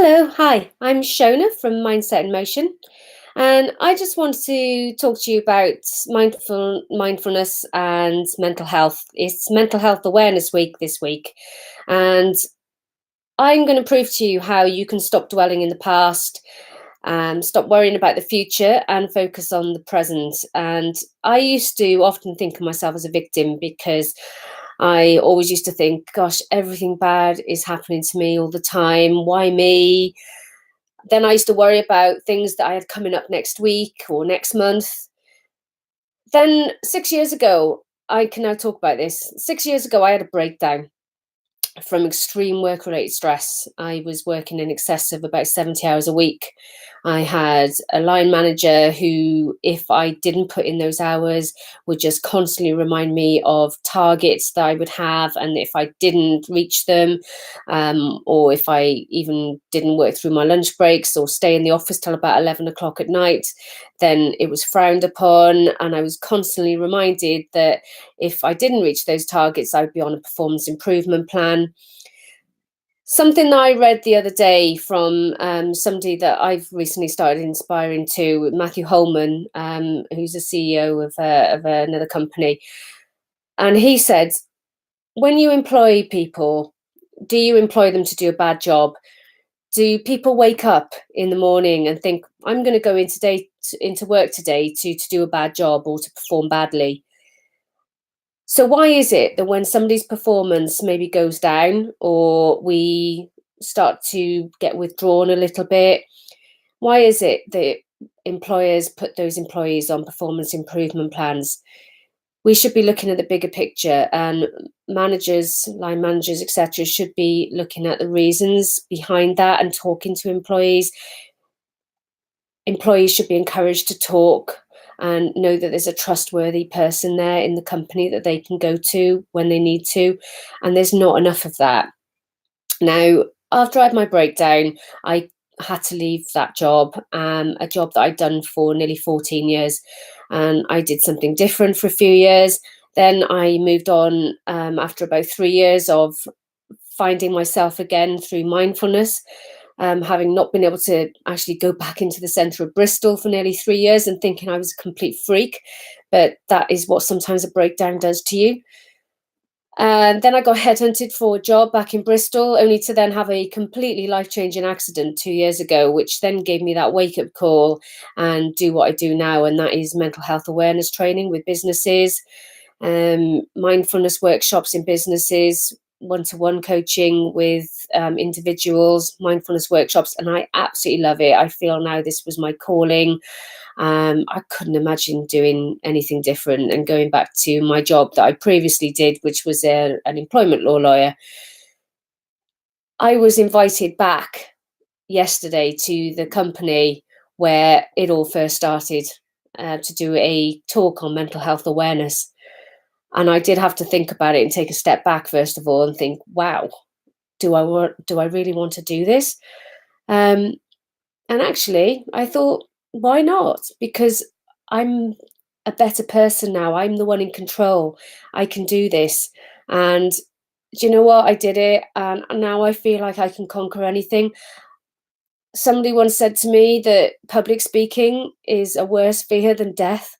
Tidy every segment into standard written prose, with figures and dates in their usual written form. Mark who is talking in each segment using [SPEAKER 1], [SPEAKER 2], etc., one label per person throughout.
[SPEAKER 1] Hello, hi, I'm Shona from Mindset in Motion, and I just want to talk to you about mindfulness and mental health. It's Mental Health Awareness Week this week, and I'm going to prove to you how you can stop dwelling in the past, stop worrying about the future, and focus on the present. And I used to often think of myself as a victim because I always used to think, gosh, everything bad is happening to me all the time. Why me? Then I used to worry about things that I had coming up next week or next month. Then 6 years ago, I can now talk about this. 6 years ago, I had a breakdown from extreme work related stress. I was working in excess of about 70 hours a week. I had a line manager who, if I didn't put in those hours, would just constantly remind me of targets that I would have. And if I didn't reach them, or if I even didn't work through my lunch breaks or stay in the office till about 11 o'clock at night, then it was frowned upon. And I was constantly reminded that if I didn't reach those targets, I would be on a performance improvement plan. Something that I read the other day from somebody that I've recently started inspiring to, Matthew Holman, who's the CEO of another company. And he said, when you employ people, do you employ them to do a bad job? Do people wake up in the morning and think, I'm going to go into work today to do a bad job or to perform badly? So why is it that when somebody's performance maybe goes down or we start to get withdrawn a little bit, why is it that employers put those employees on performance improvement plans? We should be looking at the bigger picture, and managers, line managers, etc., should be looking at the reasons behind that and talking to employees. Employees should be encouraged to talk and know that there's a trustworthy person there in the company that they can go to when they need to. And there's not enough of that. Now, after I had my breakdown, I had to leave that job, a job that I'd done for nearly 14 years. And I did something different for a few years. Then I moved on after about 3 years of finding myself again through mindfulness, having not been able to actually go back into the centre of Bristol for nearly 3 years and thinking I was a complete freak. But that is what sometimes a breakdown does to you. And then I got headhunted for a job back in Bristol, only to then have a completely life-changing accident 2 years ago, which then gave me that wake-up call and do what I do now, and that is mental health awareness training with businesses, mindfulness workshops in businesses, one-to-one coaching with individuals, mindfulness workshops, and I absolutely love it. I feel now this was my calling. I couldn't imagine doing anything different and going back to my job that I previously did, which was an employment law lawyer. I was invited back yesterday to the company where it all first started, to do a talk on mental health awareness. And I did have to think about it and take a step back, first of all, and think, wow, do I really want to do this? And actually, I thought, why not? Because I'm a better person now. I'm the one in control. I can do this. And do you know what? I did it. And now I feel like I can conquer anything. Somebody once said to me that public speaking is a worse fear than death.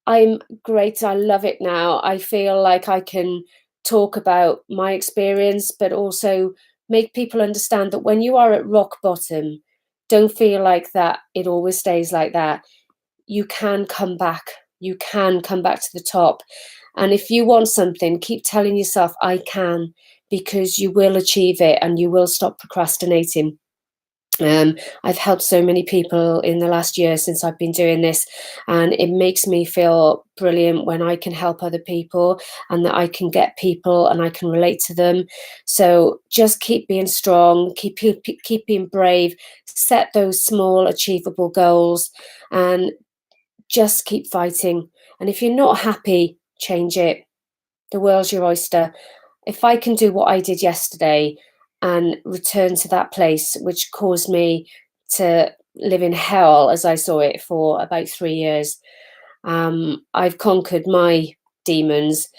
[SPEAKER 1] I'm great. I love it now. I feel like I can talk about my experience, but also make people understand that when you are at rock bottom, don't feel like that it always stays like that. You can come back. You can come back to the top. And if you want something, keep telling yourself, I can, because you will achieve it and you will stop procrastinating. I've helped so many people in the last year since I've been doing this, and it makes me feel brilliant when I can help other people and that I can get people and I can relate to them. So just keep being strong, keep being brave, set those small achievable goals, and just keep fighting. And if you're not happy, change it. The world's your oyster. If I can do what I did yesterday and return to that place, which caused me to live in hell as I saw it for about 3 years, I've conquered my demons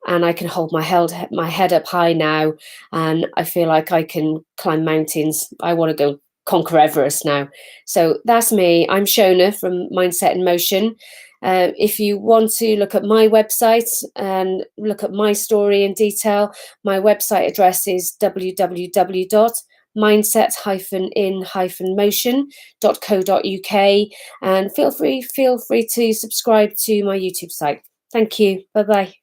[SPEAKER 1] and I can hold my head up high now, and I feel like I can climb mountains. I want to go conquer Everest now. So that's me. I'm Shona from Mindset in Motion. If you want to look at my website and look at my story in detail, my website address is www.mindset-in-motion.co.uk, and feel free to subscribe to my YouTube site. Thank you. Bye bye.